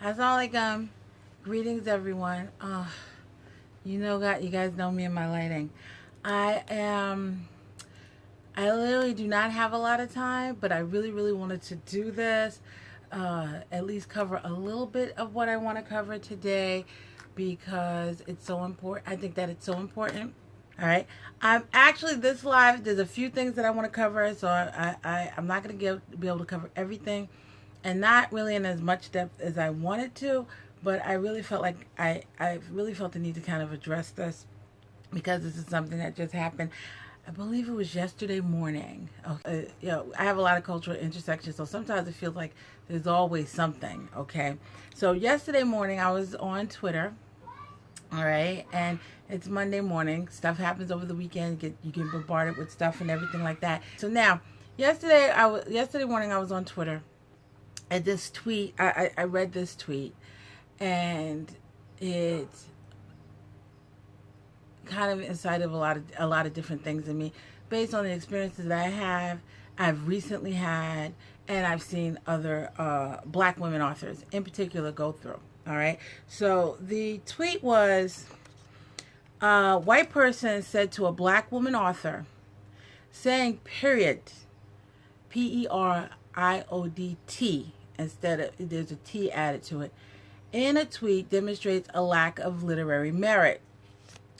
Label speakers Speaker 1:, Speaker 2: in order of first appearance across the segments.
Speaker 1: Assalamualaikum. Greetings, everyone. You guys know me and my lighting. I am. I literally do not have a lot of time, but I really, really wanted to do this. At least cover a little bit of what I want to cover today because it's so important. I think that it's so important. All right. I'm actually this live. There's a few things that I want to cover, so I'm not going to be able to cover everything, and not really in as much depth as I wanted to. But I really felt like I really felt the need to kind of address this because this is something that just happened. I believe it was yesterday morning. I have a lot of cultural intersections, so sometimes it feels like there's always something. Okay, so yesterday morning I was on Twitter. All right, and it's Monday morning. Stuff happens over the weekend. You get bombarded with stuff and everything like that. So now, yesterday morning I was on Twitter, and this tweet. I read this tweet, and it kind of incited a lot of different things in me, based on the experiences that I've recently had, and I've seen other Black women authors in particular go through. All right. So the tweet was a white person said to a Black woman author, saying period, Period, instead of there's a T added to it, in a tweet demonstrates a lack of literary merit.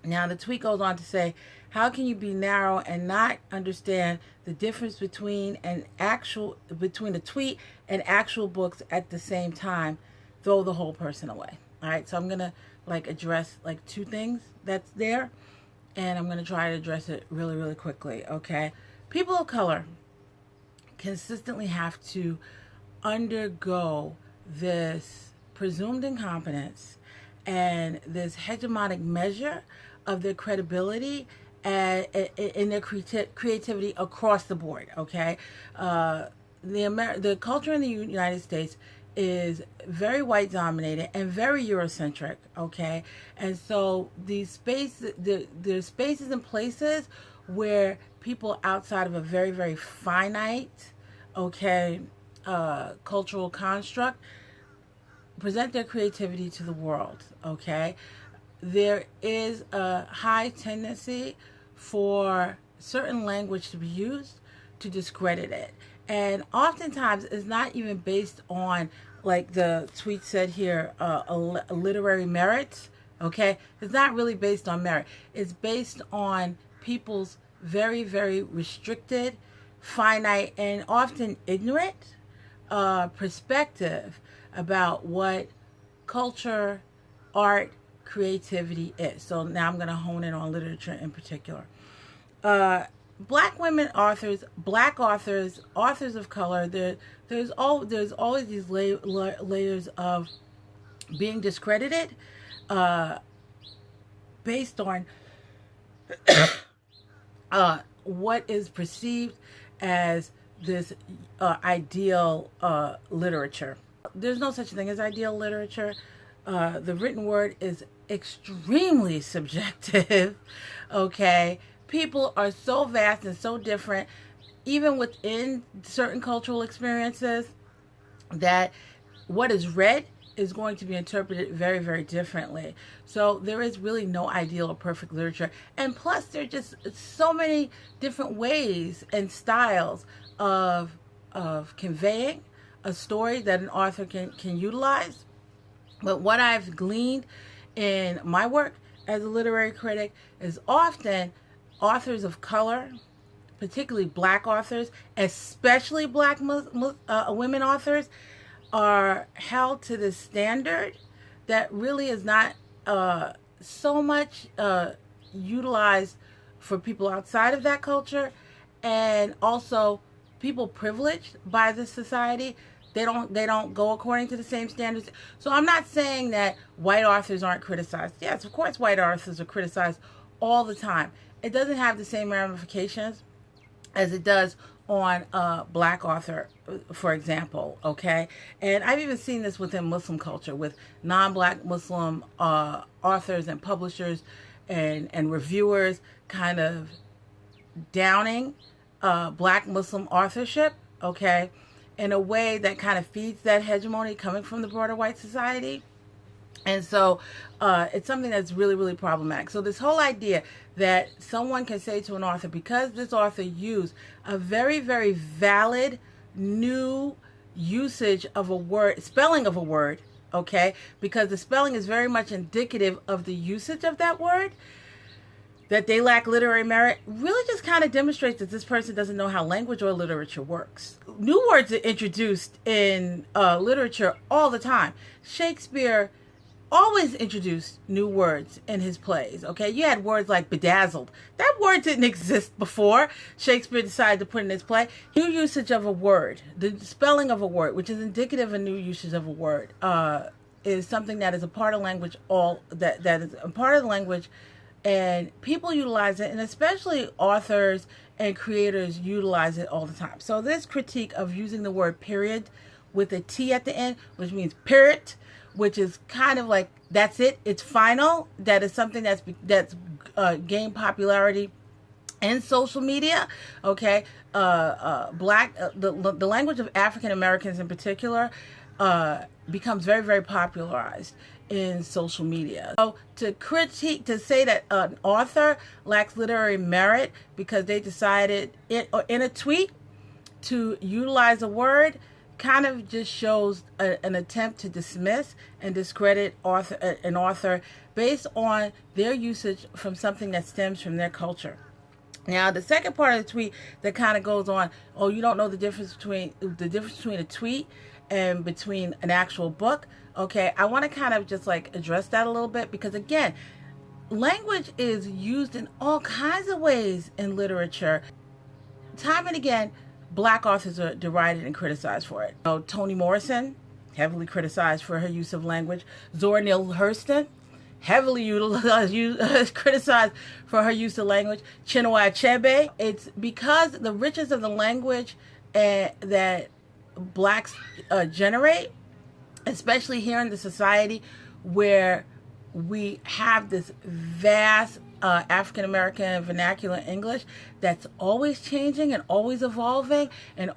Speaker 1: Now the tweet goes on to say, how can you be narrow and not understand the difference between a tweet and actual books at the same time? Throw the whole person away. All right, so I'm gonna address two things that's there, and I'm gonna try to address it really, really quickly. Okay, people of color consistently have to undergo this presumed incompetence and this hegemonic measure of their credibility and in their creativity across the board. Okay, the culture in the United States is very white dominated and very Eurocentric, okay? And so there's spaces and places where people outside of a very, very finite, okay, cultural construct present their creativity to the world, okay? There is a high tendency for certain language to be used to discredit it. And oftentimes it's not even based on, like the tweet said here, a literary merit, okay? It's not really based on merit. It's based on people's very, very restricted, finite, and often ignorant perspective about what culture, art, creativity is. So now I'm going to hone in on literature in particular. Black women authors, Black authors, authors of color, there's always these layers of being discredited based on what is perceived as this ideal literature. There's no such thing as ideal literature. The written word is extremely subjective, okay? People are so vast and so different, even within certain cultural experiences, that what is read is going to be interpreted very, very differently. So there is really no ideal or perfect literature. And plus, there are just so many different ways and styles of conveying a story that an author can utilize. But what I've gleaned in my work as a literary critic is often authors of color, particularly Black authors, especially Black women authors, are held to this standard that really is not so much utilized for people outside of that culture, and also people privileged by this society. They don't go according to the same standards. So I'm not saying that white authors aren't criticized. Yes, of course white authors are criticized all the time. It doesn't have the same ramifications as it does on a Black author, for example, okay? And I've even seen this within Muslim culture with non-Black Muslim authors and publishers and reviewers kind of downing Black Muslim authorship, okay? in a way that kind of feeds that hegemony coming from the broader white society. And so it's something that's really, really problematic. So this whole idea that someone can say to an author, because this author used a very, very valid new usage of a word, spelling of a word, okay, because the spelling is very much indicative of the usage of that word, that they lack literary merit, really just kind of demonstrates that this person doesn't know how language or literature works. New words are introduced in literature all the time. Shakespeare always introduced new words in his plays, okay? You had words like bedazzled. That word didn't exist before Shakespeare decided to put in his play. New usage of a word, the spelling of a word, which is indicative of new usage of a word, is something that is a part of language, that is a part of the language, and people utilize it, and especially authors and creators utilize it all the time. So this critique of using the word period with a T at the end, which means Periodt, which is kind of like, that's it, it's final. That is something that's gained popularity in social media. Okay, the language of African Americans in particular becomes very, very popularized in social media. So to say that an author lacks literary merit because they decided in a tweet to utilize a word kind of just shows an attempt to dismiss and discredit an author based on their usage from something that stems from their culture. Now, the second part of the tweet that kind of goes on, oh, you don't know the difference between a tweet and between an actual book. Okay, I want to kind of just like address that a little bit, because again, language is used in all kinds of ways in literature. Time and again, Black authors are derided and criticized for it. Toni Morrison, heavily criticized for her use of language. Zora Neale Hurston, heavily criticized for her use of language. Chinua Achebe. It's because the richness of the language that Blacks generate, especially here in the society where we have this vast African American vernacular English that's always changing and always evolving, and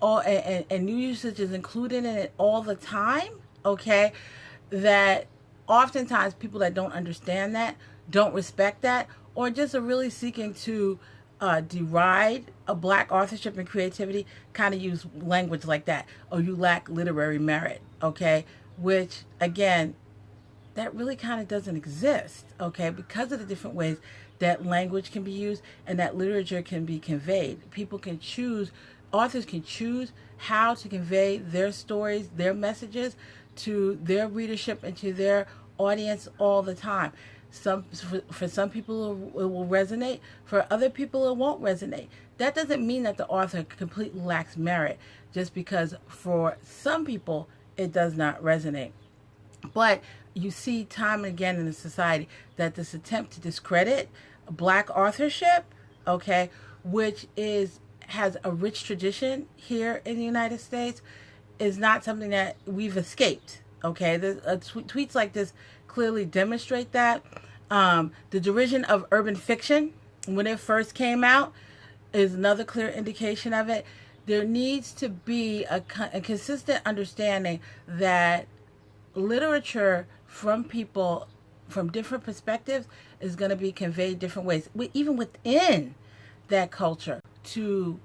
Speaker 1: new usage is included in it all the time. Okay, that oftentimes people that don't understand that, don't respect that, or just are really seeking to deride a Black authorship and creativity, kind of use language like that. Oh, you lack literary merit. Okay, which again, that really kind of doesn't exist, okay, because of the different ways that language can be used and that literature can be conveyed. People can choose, authors can choose how to convey their stories, their messages to their readership and to their audience all the time. For some people it will resonate, for other people it won't resonate. That doesn't mean that the author completely lacks merit, just because for some people it does not resonate. But you see time and again in the society that this attempt to discredit Black authorship, okay, which has a rich tradition here in the United States, is not something that we've escaped. Okay, tweets like this clearly demonstrate that. The derision of urban fiction when it first came out is another clear indication of it. There needs to be a consistent understanding that literature from people from different perspectives is going to be conveyed different ways, even within that culture. To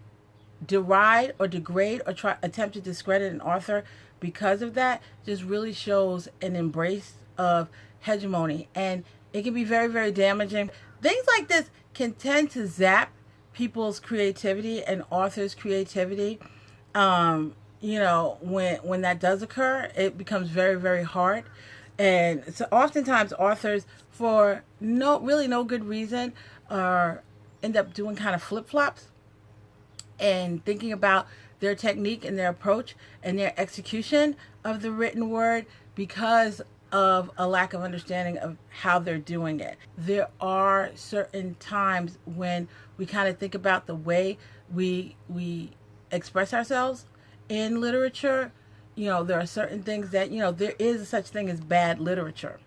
Speaker 1: deride or degrade or attempt to discredit an author because of that just really shows an embrace of hegemony, and it can be very, very damaging. Things like this can tend to zap people's creativity and authors' creativity. When that does occur, it becomes very, very hard. And so oftentimes authors, for no good reason, end up doing kind of flip-flops and thinking about their technique and their approach and their execution of the written word because of a lack of understanding of how they're doing it. There are certain times when we kind of think about the way we express ourselves in literature. There are certain things that, there is such thing as bad literature.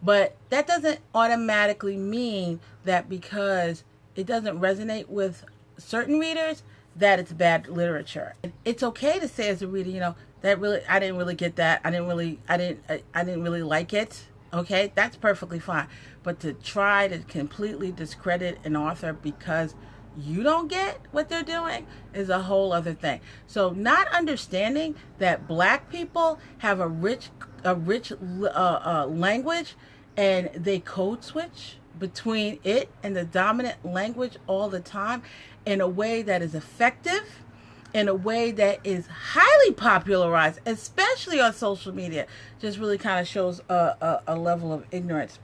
Speaker 1: But that doesn't automatically mean that because it doesn't resonate with certain readers, that it's bad literature. It's okay to say as a reader, that really, I didn't really get that. I didn't really like it. Okay, that's perfectly fine. But to try to completely discredit an author because you don't get what they're doing is a whole other thing. So not understanding that black people have a rich language, and they code switch between it and the dominant language all the time in a way that is effective, in a way that is highly popularized, especially on social media, just really kind of shows a level of ignorance.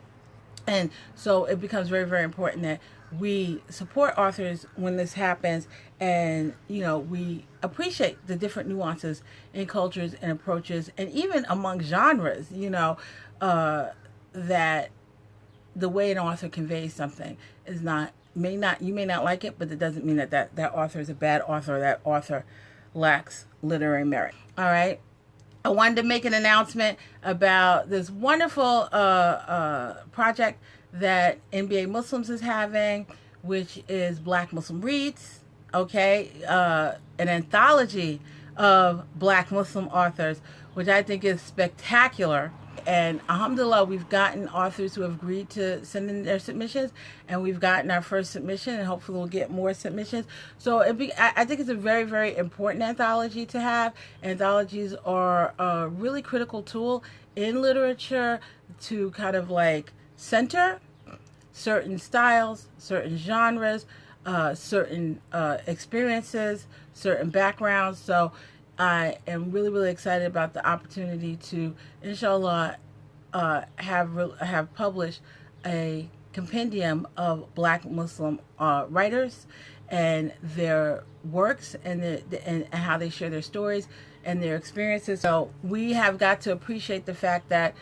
Speaker 1: And so it becomes very, very important that we support authors when this happens, and we appreciate the different nuances in cultures and approaches, and even among genres. That the way an author conveys something is not, you may not like it, but it doesn't mean that author is a bad author, or that author lacks literary merit. All right. I wanted to make an announcement about this wonderful project that NBA Muslims is having, which is Black Muslim Reads. Okay. An anthology of Black Muslim authors, which I think is spectacular. And alhamdulillah, we've gotten authors who have agreed to send in their submissions, and we've gotten our first submission, and hopefully we'll get more submissions. So I think it's a very, very important anthology to have. Anthologies are a really critical tool in literature to kind of like center certain styles, certain genres, certain experiences, certain backgrounds. So I am really, really excited about the opportunity to, inshallah, have published a compendium of Black Muslim writers and their works, and how they share their stories and their experiences. So we have got to appreciate the fact that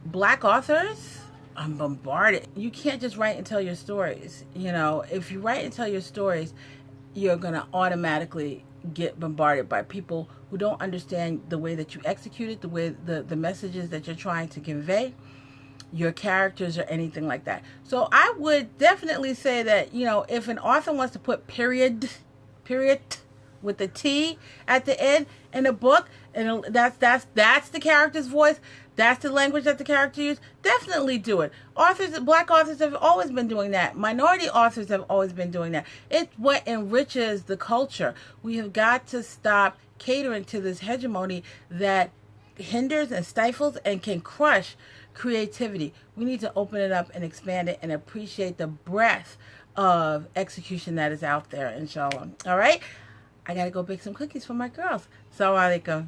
Speaker 1: Black authors, I'm bombarded. You can't just write and tell your stories. If you write and tell your stories, you're going to automatically get bombarded by people who don't understand the way that you execute it, the way the messages that you're trying to convey, your characters, or anything like that. So I would definitely say that, if an author wants to put period with a T at the end in a book, and that's the character's voice, that's the language that the character uses, definitely do it. Black authors have always been doing that. Minority authors have always been doing that. It's what enriches the culture. We have got to stop catering to this hegemony that hinders and stifles and can crush creativity. We need to open it up and expand it and appreciate the breadth of execution that is out there, inshallah. All right? I got to go bake some cookies for my girls. Assalamu alaikum.